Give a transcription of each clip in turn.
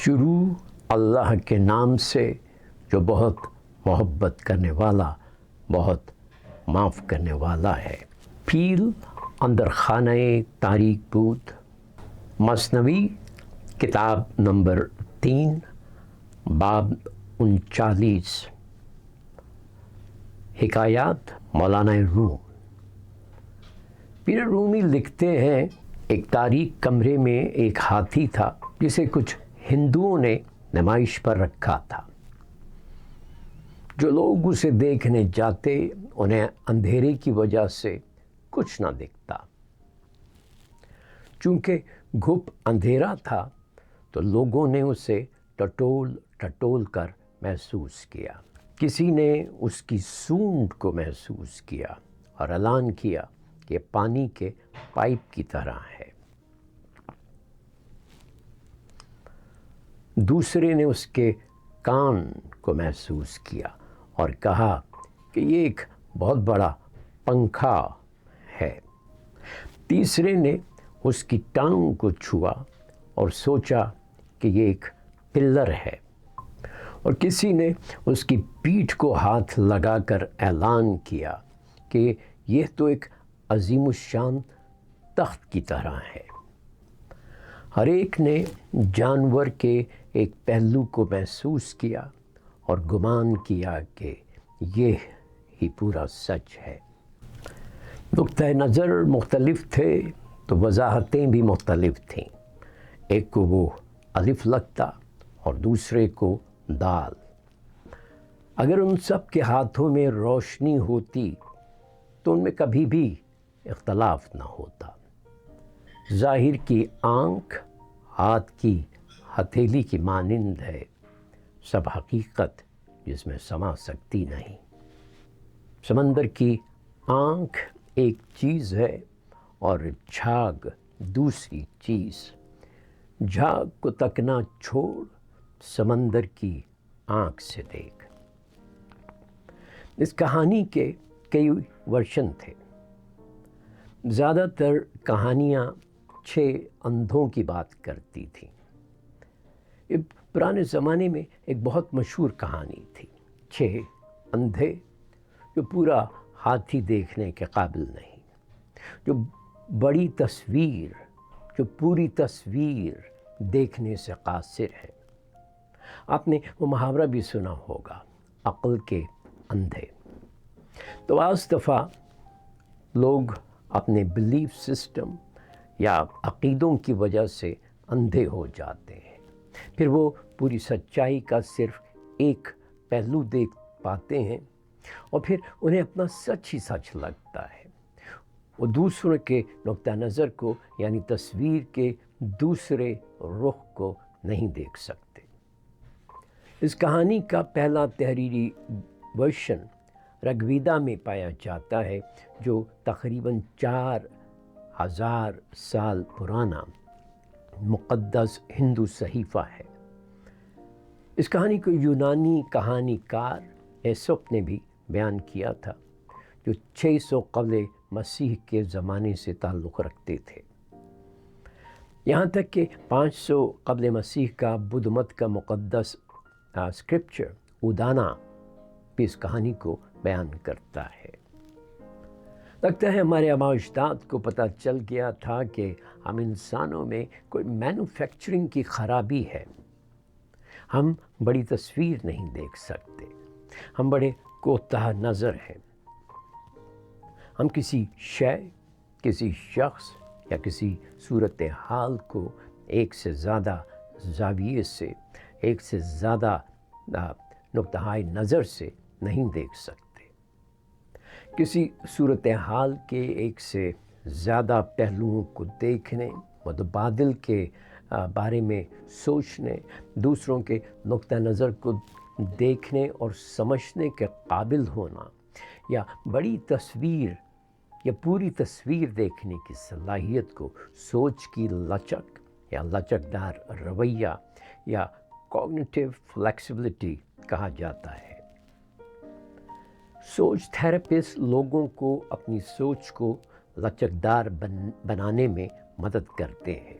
شروع اللہ کے نام سے جو بہت محبت کرنے والا، بہت معاف کرنے والا ہے۔ پیل اندر خانہ تاریک بود، مثنوی کتاب نمبر 3 باب 39۔ حکایات مولانا روم۔ پیر رومی لکھتے ہیں، ایک تاریک کمرے میں ایک ہاتھی تھا جسے کچھ ہندوؤں نے نمائش پر رکھا تھا۔ جو لوگ اسے دیکھنے جاتے انہیں اندھیرے کی وجہ سے کچھ نہ دکھتا۔ چونکہ گھپ اندھیرا تھا تو لوگوں نے اسے ٹٹول کر محسوس کیا۔ کسی نے اس کی سونڈ کو محسوس کیا اور اعلان کیا کہ پانی کے پائپ کی طرح ہے۔ دوسرے نے اس کے کان کو محسوس کیا اور کہا کہ یہ ایک بہت بڑا پنکھا ہے۔ تیسرے نے اس کی ٹانگ کو چھوا اور سوچا کہ یہ ایک پلر ہے، اور کسی نے اس کی پیٹھ کو ہاتھ لگا کر اعلان کیا کہ یہ تو ایک عظیم الشان تخت کی طرح ہے۔ ہر ایک نے جانور کے ایک پہلو کو محسوس کیا اور گمان کیا کہ یہ ہی پورا سچ ہے۔ نقطۂ نظر مختلف تھے تو وضاحتیں بھی مختلف تھیں۔ ایک کو وہ الف لگتا اور دوسرے کو دال۔ اگر ان سب کے ہاتھوں میں روشنی ہوتی تو ان میں کبھی بھی اختلاف نہ ہوتا۔ ظاہر کی آنکھ ہاتھ کی ہتھیلی کی مانند ہے، سب حقیقت جس میں سما سکتی نہیں۔ سمندر کی آنکھ ایک چیز ہے اور جھاگ دوسری چیز۔ جھاگ کو تکنا چھوڑ، سمندر کی آنکھ سے دیکھ۔ اس کہانی کے کئی ورژن تھے۔ زیادہ تر کہانیاں 6 اندھوں کی بات کرتی تھیں۔ یہ پرانے زمانے میں ایک بہت مشہور کہانی تھی۔ 6 اندھے جو پورا ہاتھی دیکھنے کے قابل نہیں، جو بڑی تصویر، جو پوری تصویر دیکھنے سے قاصر ہے۔ آپ نے وہ محاورہ بھی سنا ہوگا، عقل کے اندھے۔ تو بعض دفعہ لوگ اپنے بلیف سسٹم یا عقیدوں کی وجہ سے اندھے ہو جاتے ہیں، پھر وہ پوری سچائی کا صرف ایک پہلو دیکھ پاتے ہیں اور پھر انہیں اپنا سچ ہی سچ لگتا ہے۔ وہ دوسروں کے نقطہ نظر کو یعنی تصویر کے دوسرے رخ کو نہیں دیکھ سکتے۔ اس کہانی کا پہلا تحریری ورژن رگویدا میں پایا جاتا ہے، جو تقریباً 4000 سال پرانا مقدس ہندو صحیفہ ہے۔ اس کہانی کو یونانی کہانی کار ایسوپ نے بھی بیان کیا تھا، جو 600 قبل مسیح کے زمانے سے تعلق رکھتے تھے۔ یہاں تک کہ 500 قبل مسیح کا بدھ مت کا مقدس اسکرپچر ادانا بھی اس کہانی کو بیان کرتا ہے۔ لگتا ہے ہمارے آباء و اجداد کو پتہ چل گیا تھا کہ ہم انسانوں میں کوئی مینوفیکچرنگ کی خرابی ہے۔ ہم بڑی تصویر نہیں دیکھ سکتے، ہم بڑے کوتاہ نظر ہیں۔ ہم کسی شے، کسی شخص یا کسی صورتحال کو ایک سے زیادہ زاویے سے، ایک سے زیادہ نقطۂ نظر سے نہیں دیکھ سکتے۔ کسی صورتحال کے ایک سے زیادہ پہلوؤں کو دیکھنے، متبادل کے بارے میں سوچنے، دوسروں کے نقطہ نظر کو دیکھنے اور سمجھنے کے قابل ہونا، یا بڑی تصویر یا پوری تصویر دیکھنے کی صلاحیت کو سوچ کی لچک یا لچکدار رویہ یا کوگنیٹیو فلیکسیبلٹی کہا جاتا ہے۔ سوچ تھراپسٹ لوگوں کو اپنی سوچ کو لچکدار بنانے میں مدد کرتے ہیں۔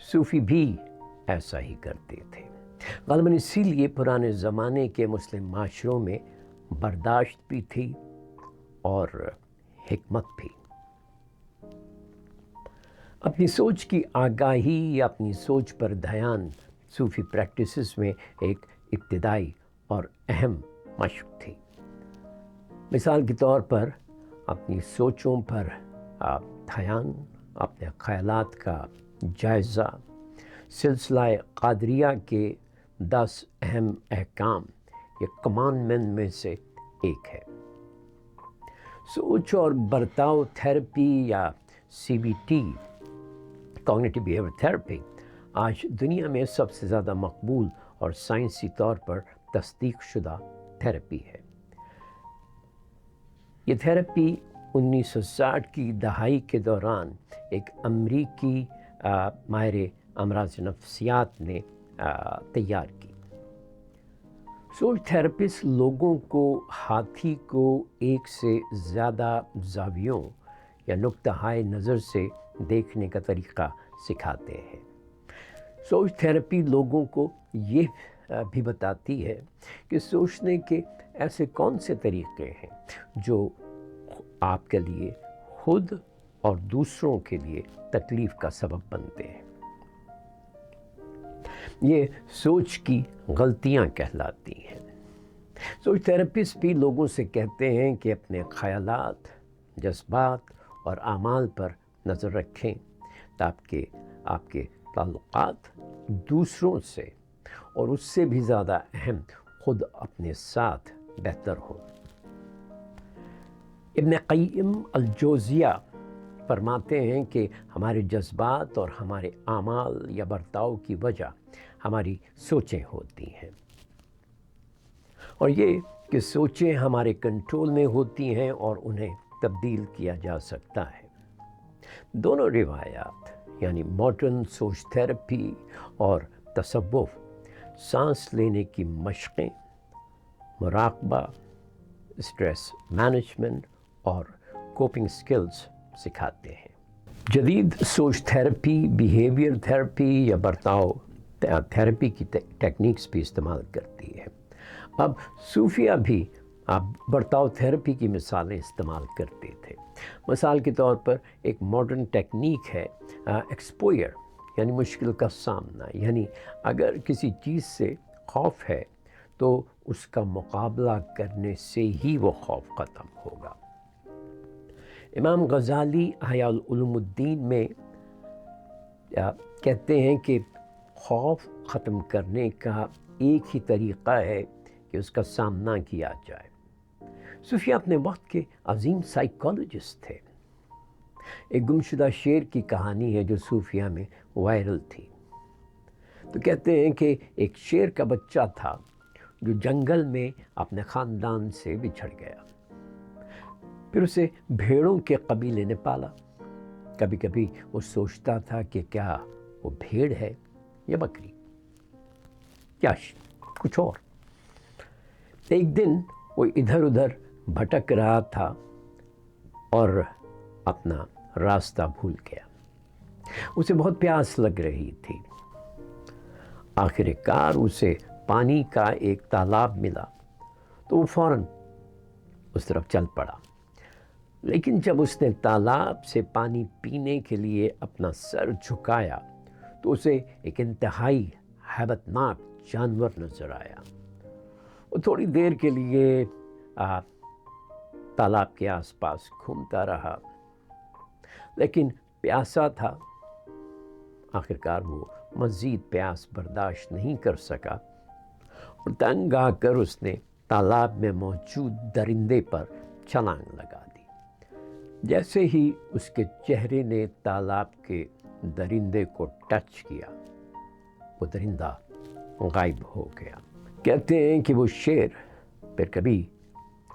صوفی بھی ایسا ہی کرتے تھے۔ غالباً اسی لیے پرانے زمانے کے مسلم معاشروں میں برداشت بھی تھی اور حکمت بھی۔ اپنی سوچ کی آگاہی یا اپنی سوچ پر دھیان صوفی پریکٹسز میں ایک ابتدائی اور اہم مشق تھی۔ مثال کے طور پر اپنی سوچوں پر دھیان، اپنے خیالات کا جائزہ، سلسلہ قادریہ کے 10 اہم احکام یہ کمانڈمنٹ میں سے ایک ہے۔ سوچ اور برتاؤ تھراپی یا CBT کوگنیٹو بیہیویئر تھراپی آج دنیا میں سب سے زیادہ مقبول اور سائنسی طور پر تصدیق شدہ تھراپی ہے۔ یہ تھراپی 1960 کی دہائی کے دوران ایک امریکی ماہر امراض نفسیات نے تیار کی۔ سوچ تھراپسٹ لوگوں کو ہاتھی کو ایک سے زیادہ زاویوں یا نقطۂ نظر سے دیکھنے کا طریقہ سکھاتے ہیں۔ سوچ تھراپی لوگوں کو یہ بھی بتاتی ہے کہ سوچنے کے ایسے کون سے طریقے ہیں جو آپ کے لیے خود اور دوسروں کے لیے تکلیف کا سبب بنتے ہیں۔ یہ سوچ کی غلطیاں کہلاتی ہیں۔ سوچ تھراپسٹ بھی لوگوں سے کہتے ہیں کہ اپنے خیالات، جذبات اور اعمال پر نظر رکھیں تاکہ آپ کے تعلقات دوسروں سے اور اس سے بھی زیادہ اہم خود اپنے ساتھ بہتر ہوں۔ ابن قیم الجوزیہ فرماتے ہیں کہ ہمارے جذبات اور ہمارے اعمال یا برتاؤ کی وجہ ہماری سوچیں ہوتی ہیں، اور یہ کہ سوچیں ہمارے کنٹرول میں ہوتی ہیں اور انہیں تبدیل کیا جا سکتا ہے۔ دونوں روایات یعنی ماڈرن سوچ تھراپی اور تصوف سانس لینے کی مشقیں، مراقبہ، اسٹریس مینجمنٹ اور کوپنگ سکلز سکھاتے ہیں۔ جدید سوچ تھراپی بیہیویئر تھراپی یا برتاؤ تھراپی کی ٹیکنیکس بھی استعمال کرتی ہے۔ اب صوفیہ بھی برتاؤ تھراپی کی مثالیں استعمال کرتے تھے۔ مثال کے طور پر ایک ماڈرن ٹیکنیک ہے ایکسپوئر یعنی مشکل کا سامنا، یعنی اگر کسی چیز سے خوف ہے تو اس کا مقابلہ کرنے سے ہی وہ خوف ختم ہوگا۔ امام غزالی احیاء العلوم الدین میں کہتے ہیں کہ خوف ختم کرنے کا ایک ہی طریقہ ہے کہ اس کا سامنا کیا جائے۔ صوفیہ اپنے وقت کے عظیم سائیکالوجسٹ تھے۔ ایک گمشدہ شیر کی کہانی ہے جو صوفیہ میں وائرل تھی۔ تو کہتے ہیں کہ ایک شیر کا بچہ تھا جو جنگل میں اپنے خاندان سے بچھڑ گیا، پھر اسے بھیڑوں کے قبیلے نے پالا۔ کبھی کبھی وہ سوچتا تھا کہ کیا وہ بھیڑ ہے یا بکری یا کچھ اور۔ ایک دن وہ ادھر ادھر بھٹک رہا تھا اور اپنا راستہ بھول گیا۔ اسے بہت پیاس لگ رہی تھی۔ آخر کار اسے پانی کا ایک تالاب ملا تو وہ فوراً اس طرف چل پڑا، لیکن جب اس نے تالاب سے پانی پینے کے لیے اپنا سر جھکایا تو اسے ایک انتہائی ہیبت ناک جانور نظر آیا۔ وہ تھوڑی دیر کے لیے تالاب کے آس پاس گھومتا رہا، لیکن پیاسا تھا۔ آخر کار وہ مزید پیاس برداشت نہیں کر سکا اور تنگ آ کر اس نے تالاب میں موجود درندے پر چھلانگ لگا دی۔ جیسے ہی اس کے چہرے نے تالاب کے درندے کو ٹچ کیا، وہ درندہ غائب ہو گیا۔ کہتے ہیں کہ وہ شیر پھر کبھی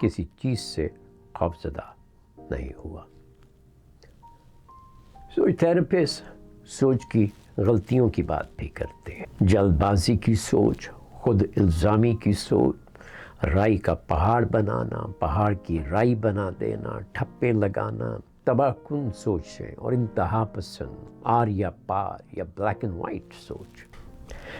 کسی چیز سے خوفزدہ نہیں ہوا۔ سوچ تھراپسٹ سوچ کی غلطیوں کی بات بھی کرتے ہیں۔ جلد بازی کی سوچ، خود الزامی کی سوچ، رائی کا پہاڑ بنانا، پہاڑ کی رائی بنا دینا، ٹھپے لگانا، تباہ کن سوچیں اور انتہا پسند، آر یا پار یا بلیک اینڈ وائٹ سوچ۔